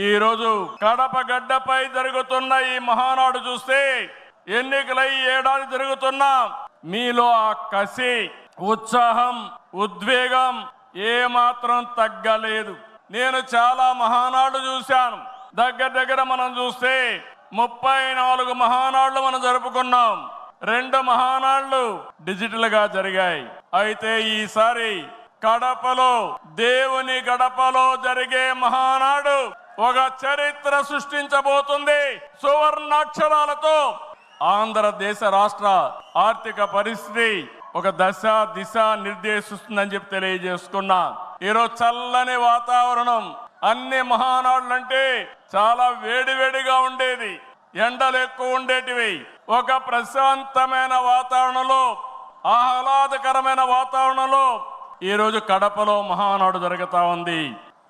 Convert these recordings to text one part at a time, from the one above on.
ఈ రోజు కడప గడ్డపై జరుగుతున్న ఈ మహానాడు చూస్తే ఎన్నికలై ఏడాది జరుగుతున్నా మీలో ఆ కసి, ఉత్సాహం, ఉద్వేగం ఏమాత్రం తగ్గలేదు. నేను చాలా మహానాడు చూశాను. దగ్గర మనం చూస్తే 34 మహానాడులు మనం జరుపుకున్నాం. 2 మహానాడులు డిజిటల్ గా జరిగాయి. అయితే ఈసారి కడపలో, దేవుని గడపలో జరిగే మహానాడు ఒక చరిత్ర సృష్టించబోతుంది. సువర్ణాక్షరాలతో ఆంధ్రదేశ రాష్ట్ర ఆర్థిక పరిస్థితి ఒక దశ దిశ నిర్దేశిస్తుందని చెప్పి తెలియజేసుకున్నా. ఈరోజు చల్లని వాతావరణం. అన్ని మహానాడులంటే చాలా వేడివేడిగా ఉండేది, ఎండలు ఎక్కువ ఉండేటివి. ఒక ప్రశాంతమైన వాతావరణంలో, ఆహ్లాదకరమైన వాతావరణంలో ఈరోజు కడపలో మహానాడు జరుగుతా ఉంది.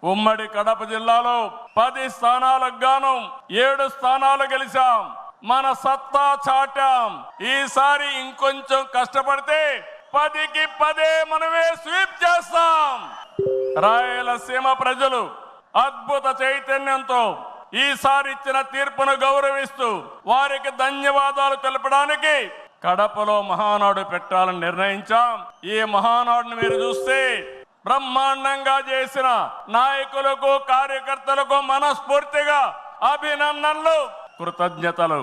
ఉమ్మడి కడప జిల్లాలో 10 స్థానాలకు గాను 7 స్థానాలు గెలిచాం. మన సత్తా చాటాం. ఈసారి ఇంకొంచెం కష్టపడితే 10కి 10 మనమే స్వీప్ చేస్తాం. రాయలసీమ ప్రజలు అద్భుత చైతన్యంతో ఈసారి ఇచ్చిన తీర్పును గౌరవిస్తూ వారికి ధన్యవాదాలు తెలపడానికి కడపలో మహానాడు పెట్టాలని నిర్ణయించాం. ఈ మహానాడును మీరు చూస్తే బ్రహ్మాండంగా చేసిన నాయకులకు, కార్యకర్తలకు మనస్ఫూర్తిగా అభినందనలు, కృతజ్ఞతలు.